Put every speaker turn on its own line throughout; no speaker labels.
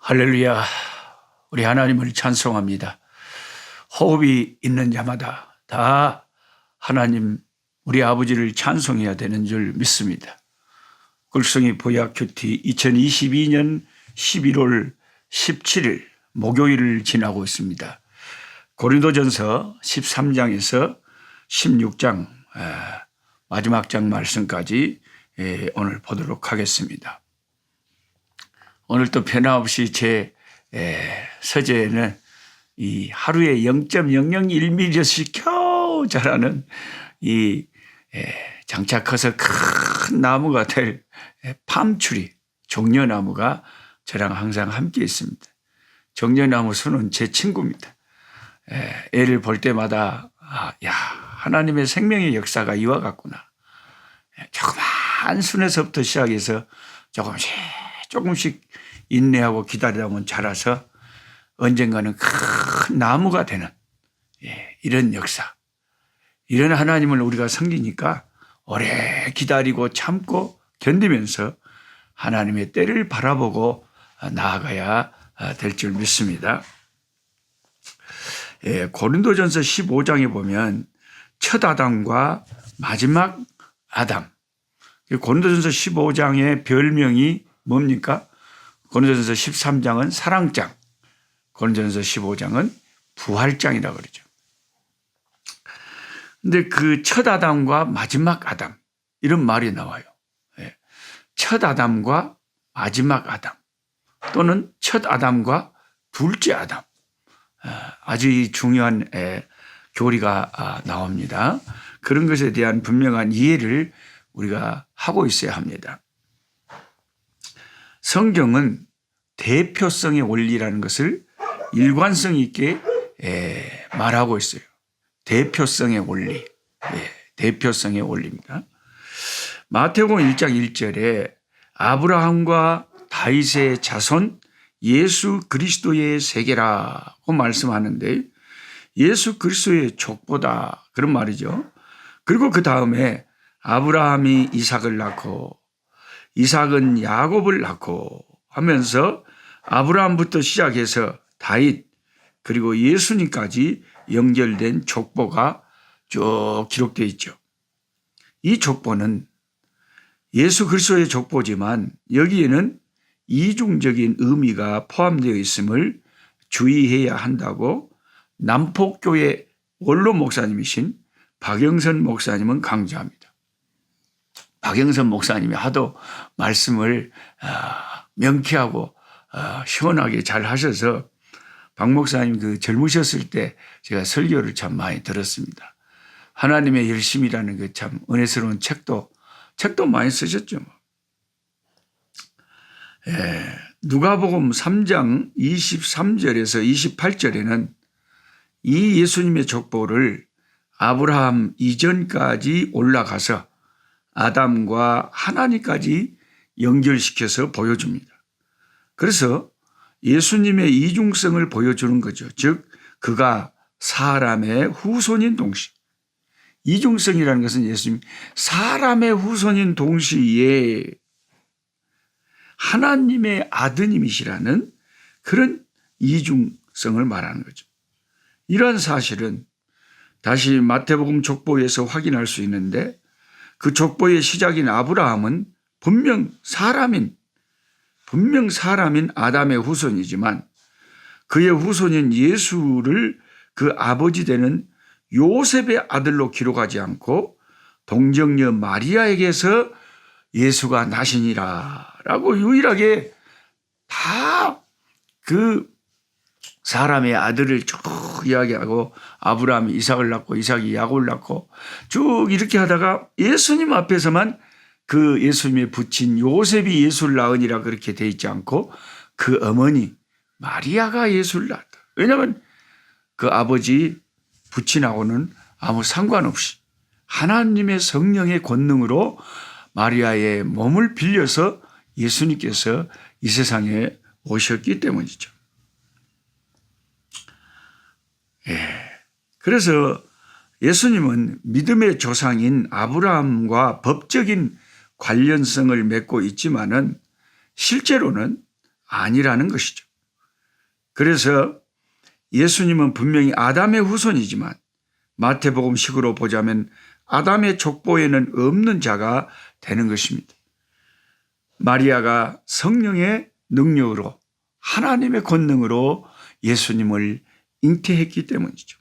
할렐루야. 우리 하나님을 찬송합니다. 호흡이 있는 자마다 다 하나님 우리 아버지를 찬송해야 되는 줄 믿습니다. 굴성이 보약 큐티 2022년 11월 17일 목요일을 지나고 있습니다. 고린도전서 13장에서 16장 마지막 장 말씀까지 오늘 보도록 하겠습니다. 오늘 또 변함없이 제 서재에는 이 하루에 0.001mm씩 겨우 자라는 이 장착해서 큰 나무가 될 팜추리 종려나무가 저랑 항상 함께 있습니다. 종려나무 수는 제 친구입니다. 애를 볼 때마다 야, 하나님의 생명의 역사가 이와 같구나. 조그만 순에서부터 시작해서 조금씩 인내하고 기다리다 보면 자라서 언젠가는 큰 나무가 되는 이런 역사. 이런 하나님을 우리가 섬기니까 오래 기다리고 참고 견디면서 하나님의 때를 바라보고 나아가야 될 줄 믿습니다. 고린도전서 15장에 보면 첫 아담과 마지막 아담. 고린도전서 15장의 별명이 뭡니까? 고린도전서 13장은 사랑장, 고린도전서 15장은 부활장이라고 그러죠. 근데 그 첫 아담과 마지막 아담 이런 말이 나와요. 첫 아담과 마지막 아담 또는 첫 아담과 둘째 아담. 아주 중요한 교리가 나옵니다. 그런 것에 대한 분명한 이해를 우리가 하고 있어야 합니다. 성경은 대표성의 원리라는 것을 일관성 있게 말하고 있어요. 대표성의 원리. 대표성의 원리입니다. 마태복음 1장 1절에 아브라함과 다윗의 자손 예수 그리스도의 세계라고 말씀하는데 예수 그리스도의 족보다 그런 말이죠. 그리고 그 다음에 아브라함이 이삭을 낳고 이삭은 야곱을 낳고 하면서 아브라함부터 시작해서 다윗 그리고 예수님까지 연결된 족보가 쭉 기록되어 있죠. 이 족보는 예수 그리스도의 족보지만 여기에는 이중적인 의미가 포함되어 있음을 주의해야 한다고 남폭교회 원로 목사님이신 박영선 목사님은 강조합니다. 박영선 목사님이 하도 말씀을 명쾌하고 시원하게 잘 하셔서 박 목사님 젊으셨을 때 제가 설교를 참 많이 들었습니다. 하나님의 열심이라는 그 참 은혜스러운 책도 많이 쓰셨죠. 누가복음 3장 23절에서 28절에는 이 예수님의 족보를 아브라함 이전까지 올라가서 아담과 하나님까지 연결시켜서 보여줍니다. 그래서 예수님의 이중성을 보여주는 거죠. 즉 그가 사람의 후손인 동시에 이중성이라는 것은 예수님 사람의 후손인 동시에 하나님의 아드님이시라는 그런 이중성을 말하는 거죠. 이러한 사실은 다시 마태복음 족보에서 확인할 수 있는데 그 족보의 시작인 아브라함은 분명 사람인 아담의 후손이지만 그의 후손인 예수를 그 아버지 되는 요셉의 아들로 기록하지 않고 동정녀 마리아에게서 예수가 나시니라라고 유일하게 다 그 사람의 아들을 쭉 이야기하고 아브라함이 이삭을 낳고 이삭이 야곱을 낳고 쭉 이렇게 하다가 예수님 앞에서만 그 예수님의 부친 요셉이 예수를 낳으니라 그렇게 돼 있지 않고 그 어머니 마리아가 예수를 낳았다. 왜냐하면 그 아버지 부친하고는 아무 상관없이 하나님의 성령의 권능으로 마리아의 몸을 빌려서 예수님께서 이 세상에 오셨기 때문이죠. 그래서 예수님은 믿음의 조상인 아브라함과 법적인 관련성을 맺고 있지만은 실제로는 아니라는 것이죠. 그래서 예수님은 분명히 아담의 후손이지만 마태복음식으로 보자면 아담의 족보에는 없는 자가 되는 것입니다. 마리아가 성령의 능력으로 하나님의 권능으로 예수님을 잉태했기 때문이죠.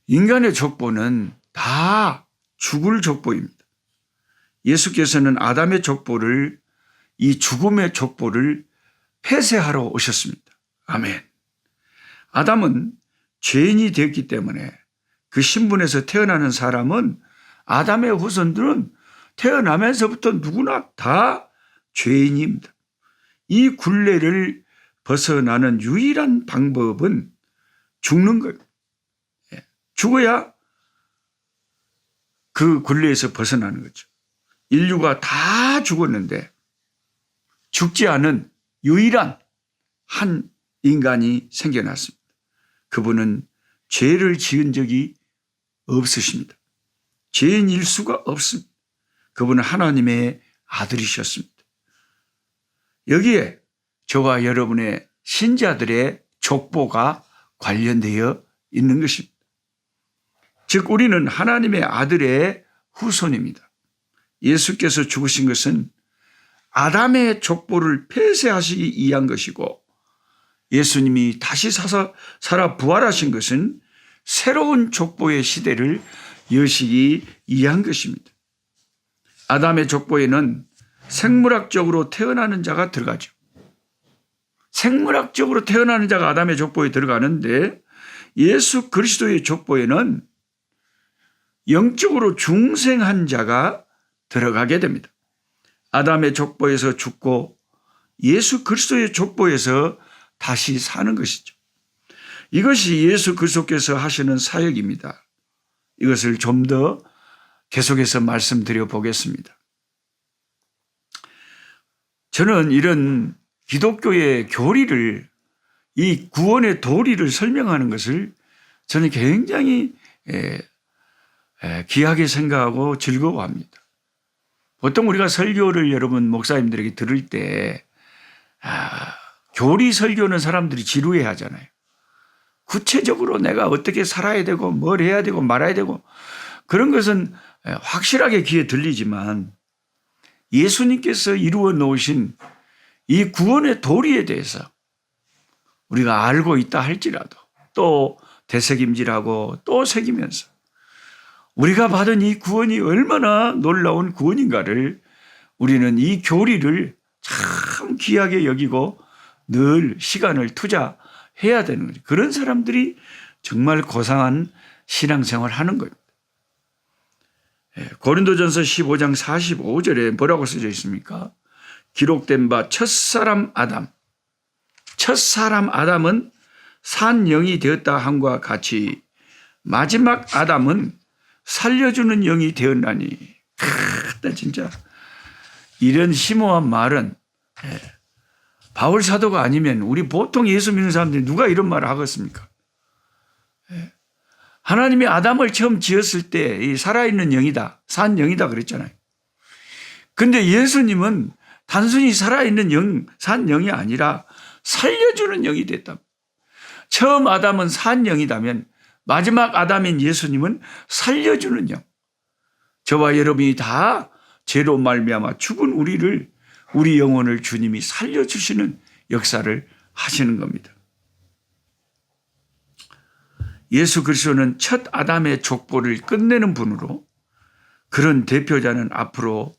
인간의 족보는 다 죽을 족보입니다. 예수께서는 아담의 족보를, 이 죽음의 족보를 폐쇄하러 오셨습니다. 아멘. 아담은 죄인이 되었기 때문에 그 신분에서 태어나는 사람은, 아담의 후손들은 태어나면서부터 누구나 다 죄인입니다. 이 굴레를 벗어나는 유일한 방법은 죽는 거예요. 죽어야 그 굴레에서 벗어나는 거죠. 인류가 다 죽었는데 죽지 않은 유일한 한 인간이 생겨났습니다. 그분은 죄를 지은 적이 없으십니다. 죄인일 수가 없습니다. 그분은 하나님의 아들이셨습니다. 여기에 저와 여러분의 신자들의 족보가 관련되어 있는 것입니다. 즉 우리는 하나님의 아들의 후손입니다. 예수께서 죽으신 것은 아담의 족보를 폐쇄하시기 위한 것이고, 예수님이 다시 살아 부활하신 것은 새로운 족보의 시대를 여시기 위한 것입니다. 아담의 족보에는 생물학적으로 태어나는 자가 들어가죠. 생물학적으로 태어나는 자가 아담의 족보에 들어가는데, 예수 그리스도의 족보에는 영적으로 중생한 자가 들어가게 됩니다. 아담의 족보에서 죽고 예수 그리스도의 족보에서 다시 사는 것이죠. 이것이 예수 그리스도께서 하시는 사역입니다. 이것을 좀 더 계속해서 말씀드려 보겠습니다. 저는 이런 기독교의 교리를, 이 구원의 도리를 설명하는 것을 저는 굉장히 귀하게 생각하고 즐거워합니다. 보통 우리가 설교를 여러분 목사님들에게 들을 때 교리 설교는 사람들이 지루해 하잖아요. 구체적으로 내가 어떻게 살아야 되고 뭘 해야 되고 말아야 되고 그런 것은 확실하게 귀에 들리지만, 예수님께서 이루어 놓으신 이 구원의 도리에 대해서 우리가 알고 있다 할지라도 또 되새김질하고 또 새기면서 우리가 받은 이 구원이 얼마나 놀라운 구원인가를 우리는 이 교리를 참 귀하게 여기고 늘 시간을 투자해야 되는 거죠. 그런 사람들이 정말 고상한 신앙생활을 하는 겁니다. 고린도전서 15장 45절에 뭐라고 써져 있습니까? 기록된 바 첫사람 아담은 산 영이 되었다 함과 같이 마지막 아담은 살려주는 영이 되었나니. 나 진짜 이런 심오한 말은 바울 사도가 아니면 우리 보통 예수 믿는 사람들이 누가 이런 말을 하겠습니까? 하나님이 아담을 처음 지었을 때 이 살아있는 영이다, 산 영이다 그랬잖아요. 근데 예수님은 단순히 살아있는 영, 산 영이 아니라 살려주는 영이 됐다. 처음 아담은 산 영이다면 마지막 아담인 예수님은 살려주는 영. 저와 여러분이 다 죄로 말미암아 죽은 우리 영혼을 주님이 살려주시는 역사를 하시는 겁니다. 예수 그리스도는 첫 아담의 족보를 끝내는 분으로, 그런 대표자는 앞으로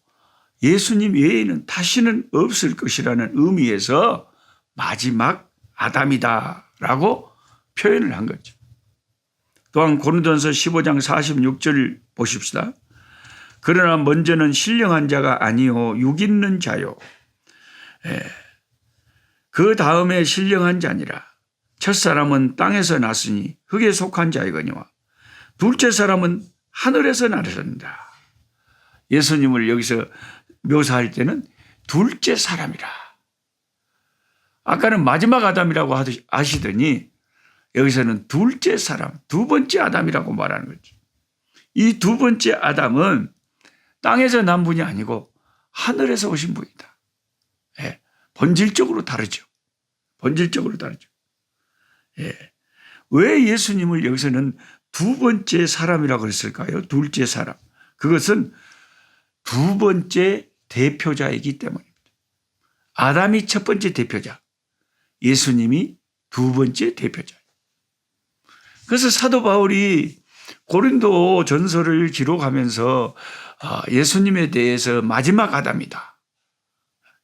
예수님 외에는 다시는 없을 것이라는 의미에서 마지막 아담이다라고 표현을 한 거죠. 또한 고린도전서 15장 46절 보십시다. 그러나 먼저는 신령한 자가 아니요 육 있는 자요. 그 다음에 신령한 자니라. 첫사람은 땅에서 났으니 흙에 속한 자이거니와 둘째 사람은 하늘에서 나셨습니다. 예수님을 여기서 묘사할 때는 둘째 사람이라. 아까는 마지막 아담이라고 하시더니 여기서는 둘째 사람, 두 번째 아담이라고 말하는 거죠. 이 두 번째 아담은 땅에서 난 분이 아니고 하늘에서 오신 분이다. 본질적으로 다르죠. 본질적으로 다르죠. 예. 왜 예수님을 여기서는 두 번째 사람이라고 그랬을까요? 둘째 사람. 그것은 두 번째 대표자이기 때문입니다. 아담이 첫 번째 대표자, 예수님이 두 번째 대표자. 그래서 사도 바울이 고린도 전서를 기록하면서 예수님에 대해서 마지막 아담이다,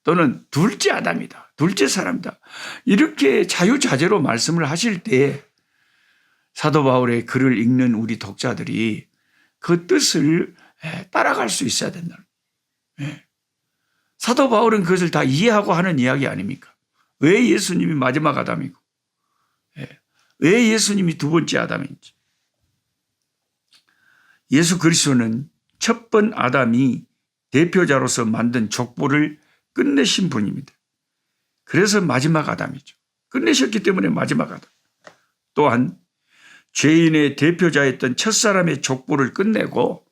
또는 둘째 아담이다, 둘째 사람이다, 이렇게 자유자재로 말씀을 하실 때 사도 바울의 글을 읽는 우리 독자들이 그 뜻을 따라갈 수 있어야 된다. 사도 바울은 그것을 다 이해하고 하는 이야기 아닙니까? 왜 예수님이 마지막 아담이고 왜 예수님이 두 번째 아담인지. 예수 그리스도는 첫 번 아담이 대표자로서 만든 족보를 끝내신 분입니다. 그래서 마지막 아담이죠. 끝내셨기 때문에 마지막 아담. 또한 죄인의 대표자였던 첫사람의 족보를 끝내고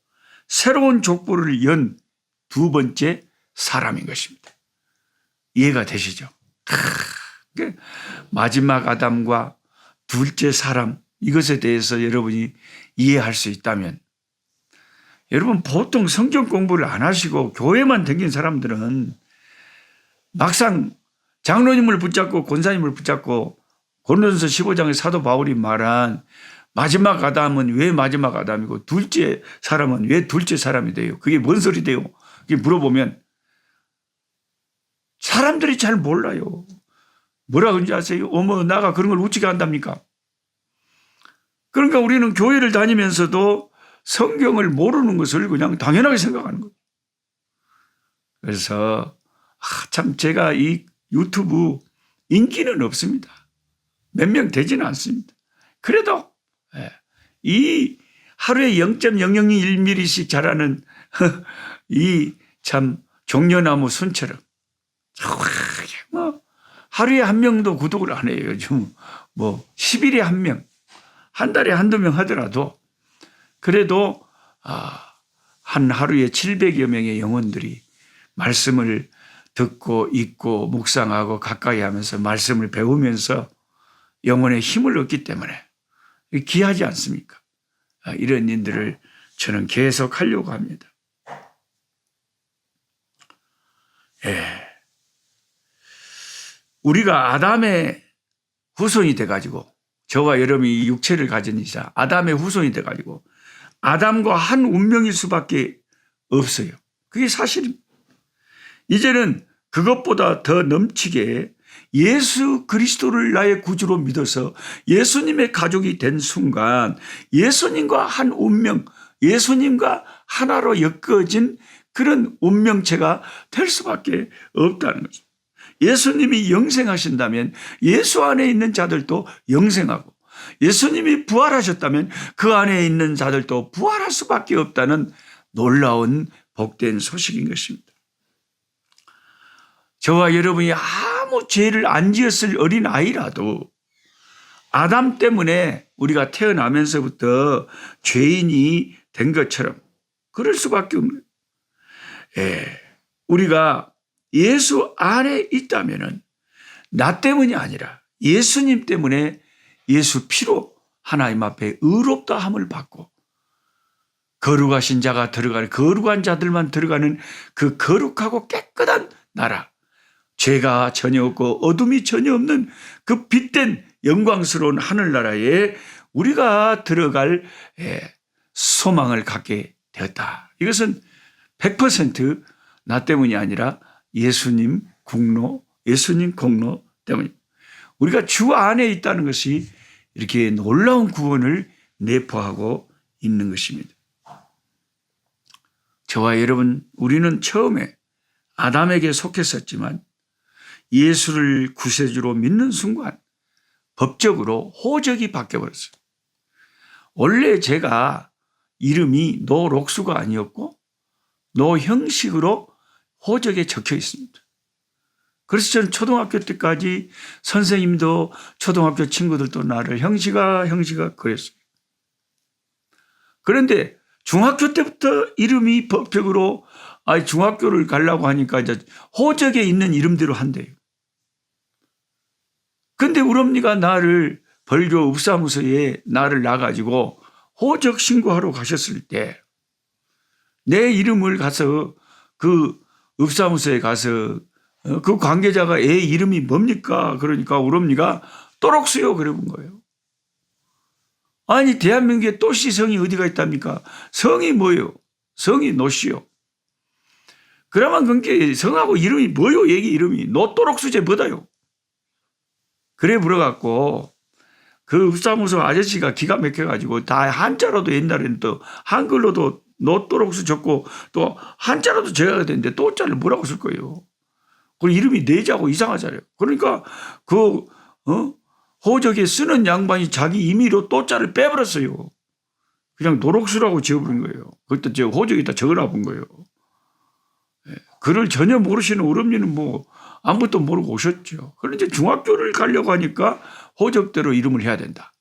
새로운 족보를 연 두 번째 사람인 것입니다. 이해가 되시죠? 마지막 아담과 둘째 사람, 이것에 대해서 여러분이 이해할 수 있다면, 여러분 보통 성경 공부를 안 하시고 교회만 다닌 사람들은 막상 장로님을 붙잡고 권사님을 붙잡고 고린도전서 15장의 사도 바울이 말한 마지막 아담은 왜 마지막 아담이고 둘째 사람은 왜 둘째 사람이 돼요? 그게 뭔 소리 돼요? 그게 물어보면 사람들이 잘 몰라요. 뭐라 그런지 아세요? 어머, 나가 그런 걸 어떻게 안답니까? 그러니까 우리는 교회를 다니면서도 성경을 모르는 것을 그냥 당연하게 생각하는 거예요. 그래서 참 제가 이 유튜브 인기는 없습니다. 몇 명 되지는 않습니다. 그래도 이 하루에 0.0001mm씩 자라는 이 참 종려나무 순처럼 하루에 한 명도 구독을 안 해요. 요즘 10일에 한 명, 한 달에 한두 명 하더라도 그래도 한 하루에 700여 명의 영혼들이 말씀을 듣고 읽고 묵상하고 가까이 하면서 말씀을 배우면서 영혼의 힘을 얻기 때문에 귀하지 않습니까? 이런 일들을 저는 계속 하려고 합니다. 우리가 아담의 후손이 돼가지고, 저와 여러분이 육체를 가진 이자 아담의 후손이 돼가지고 아담과 한 운명일 수밖에 없어요. 그게 사실입니다. 이제는 그것보다 더 넘치게 예수 그리스도를 나의 구주로 믿어서 예수님의 가족이 된 순간 예수님과 한 운명, 예수님과 하나로 엮어진 그런 운명체가 될 수밖에 없다는 거죠. 예수님이 영생하신다면 예수 안에 있는 자들도 영생하고, 예수님이 부활하셨다면 그 안에 있는 자들도 부활할 수밖에 없다는 놀라운 복된 소식인 것입니다. 저와 여러분이 아무 죄를 안 지었을 어린 아이라도 아담 때문에 우리가 태어나면서부터 죄인이 된 것처럼 그럴 수밖에 없는 거예요. 우리가 예수 안에 있다면은 나 때문이 아니라 예수님 때문에 예수 피로 하나님 앞에 의롭다함을 받고 거룩하신 자가 들어가는, 거룩한 자들만 들어가는 그 거룩하고 깨끗한 나라, 죄가 전혀 없고 어둠이 전혀 없는 그 빛된 영광스러운 하늘나라에 우리가 들어갈 소망을 갖게 되었다. 이것은 100% 나 때문이 아니라 예수님 공로, 예수님 공로 때문입니다. 우리가 주 안에 있다는 것이 이렇게 놀라운 구원을 내포하고 있는 것입니다. 저와 여러분, 우리는 처음에 아담에게 속했었지만 예수를 구세주로 믿는 순간 법적으로 호적이 바뀌어버렸어요. 원래 제가 이름이 노록수가 아니었고 노형식으로 호적에 적혀 있습니다. 그래서 저는 초등학교 때까지 선생님도 초등학교 친구들도 나를 형식아 그랬어요. 그런데 중학교 때부터 이름이 법적으로 중학교를 가려고 하니까 이제 호적에 있는 이름대로 한대요. 근데 우리 어머니가 나를 벌교 읍사무소에 나를 놔가지고 호적 신고하러 가셨을 때 내 이름을 가서 그 읍사무소에 가서 그 관계자가 애 이름이 뭡니까? 그러니까 우리 어머니가 또록수요 그래본 거예요. 아니 대한민국에 또씨 성이 어디가 있답니까? 성이 뭐예요? 성이 노씨요. 그러면 그게 성하고 이름이 뭐요? 얘기 이름이 노또록수제 뭐다요? 그래 물어갖고 그 읍사무소 아저씨가 기가 막혀가지고 다 한자로도 옛날에는 또 한글로도 노또록수 적고 또 한자로도 적어야 되는데 또자를 뭐라고 쓸 거예요. 그리고 이름이 내자고 이상하잖아요. 그러니까 그 호적에 쓰는 양반이 자기 임의로 또자를 빼버렸어요. 그냥 노록수라고 지어버린 거예요. 그것도 저 호적에다 적어놔 본 거예요. 글을 전혀 모르시는 우리 어머니는 뭐 아무것도 모르고 오셨죠. 그런데 중학교를 가려고 하니까 호적대로 이름을 해야 된다.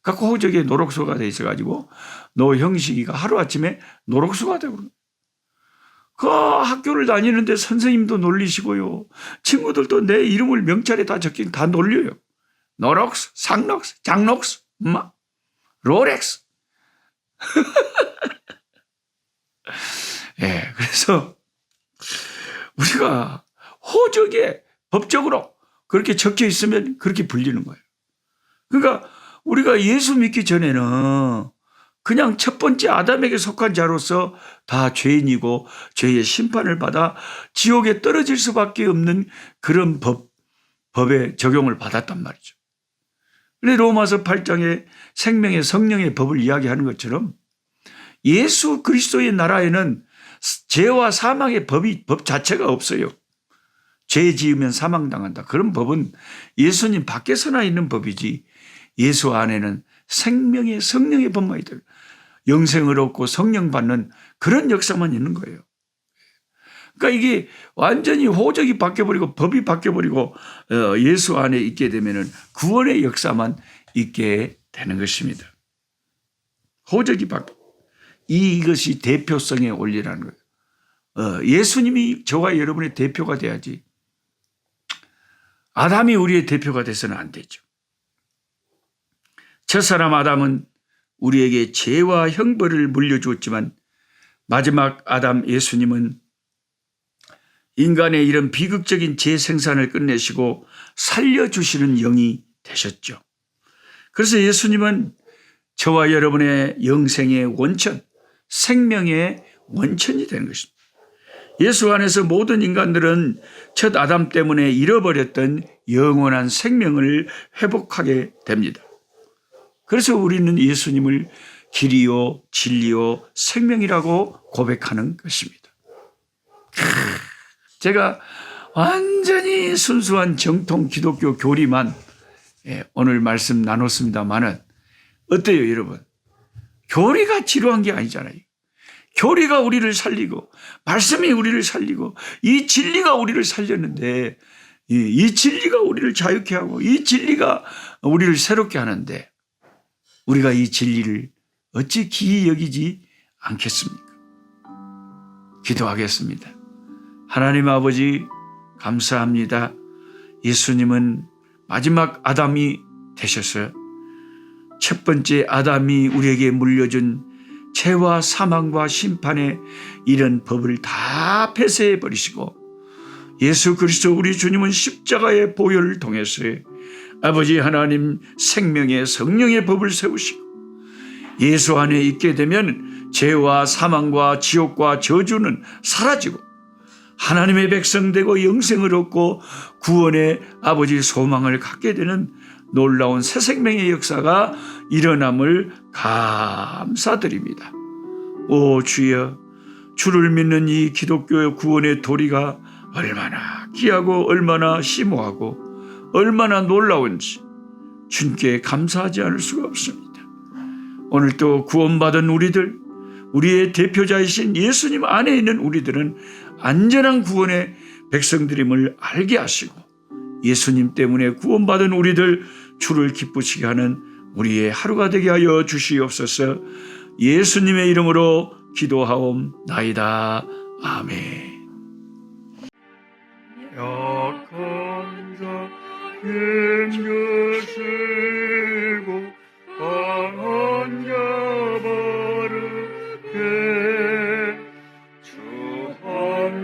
갖고 호적에 노록수가 돼 있어가지고 노형식이가 하루아침에 노록수가 되고 그 학교를 다니는데 선생님도 놀리시고요. 친구들도 내 이름을 명찰에 다 적힌 다 놀려요. 노록수, 상록수, 장록수, 롤렉스. 예, 그래서 우리가 호적에 법적으로 그렇게 적혀 있으면 그렇게 불리는 거예요. 그러니까 우리가 예수 믿기 전에는 그냥 첫 번째 아담에게 속한 자로서 다 죄인이고 죄의 심판을 받아 지옥에 떨어질 수밖에 없는 그런 법의 적용을 받았단 말이죠. 그런데 로마서 8장에 생명의 성령의 법을 이야기하는 것처럼 예수 그리스도의 나라에는 죄와 사망의 법 자체가 없어요. 죄 지으면 사망당한다. 그런 법은 예수님 밖에서나 있는 법이지 예수 안에는 생명의 성령의 법만 있다. 영생을 얻고 성령 받는 그런 역사만 있는 거예요. 그러니까 이게 완전히 호적이 바뀌어버리고 법이 바뀌어버리고 예수 안에 있게 되면은 구원의 역사만 있게 되는 것입니다. 호적이 바뀌어. 이것이 대표성의 원리라는 거예요. 예수님이 저와 여러분의 대표가 돼야지 아담이 우리의 대표가 돼서는 안 되죠. 첫사람 아담은 우리에게 죄와 형벌을 물려주었지만 마지막 아담 예수님은 인간의 이런 비극적인 재생산을 끝내시고 살려주시는 영이 되셨죠. 그래서 예수님은 저와 여러분의 영생의 원천, 생명의 원천이 되는 것입니다. 예수 안에서 모든 인간들은 첫 아담 때문에 잃어버렸던 영원한 생명을 회복하게 됩니다. 그래서 우리는 예수님을 길이요, 진리요, 생명이라고 고백하는 것입니다. 제가 완전히 순수한 정통 기독교 교리만 오늘 말씀 나눴습니다만은 어때요, 여러분? 교리가 지루한 게 아니잖아요. 교리가 우리를 살리고 말씀이 우리를 살리고 이 진리가 우리를 살렸는데 이 진리가 우리를 자유케 하고 이 진리가 우리를 새롭게 하는데 우리가 이 진리를 어찌 기이 여기지 않겠습니까? 기도하겠습니다. 하나님 아버지 감사합니다. 예수님은 마지막 아담이 되셨어요. 첫 번째 아담이 우리에게 물려준 죄와 사망과 심판의 이런 법을 다 폐쇄해 버리시고 예수 그리스도 우리 주님은 십자가의 보혈을 통해서 아버지 하나님 생명의 성령의 법을 세우시고 예수 안에 있게 되면 죄와 사망과 지옥과 저주는 사라지고 하나님의 백성 되고 영생을 얻고 구원의 아버지 소망을 갖게 되는 놀라운 새 생명의 역사가 일어남을 감사드립니다. 오 주여, 주를 믿는 이 기독교의 구원의 도리가 얼마나 귀하고 얼마나 심오하고 얼마나 놀라운지 주님께 감사하지 않을 수가 없습니다. 오늘 또 구원받은 우리들, 우리의 대표자이신 예수님 안에 있는 우리들은 안전한 구원의 백성들임을 알게 하시고 예수님 때문에 구원받은 우리들 주를 기쁘시게 하는 우리의 하루가 되게 하여 주시옵소서. 예수님의 이름으로 기도하옵나이다. 아멘. 약한 자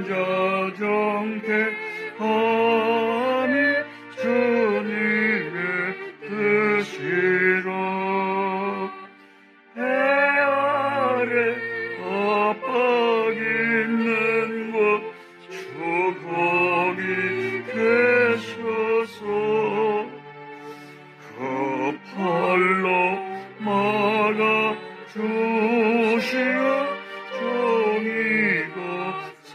자 정케함이 주님의 뜻이라. 해 아래 압박 있는 곳 주 거기 계셔서 그 팔로 막아 주시어 종이가 서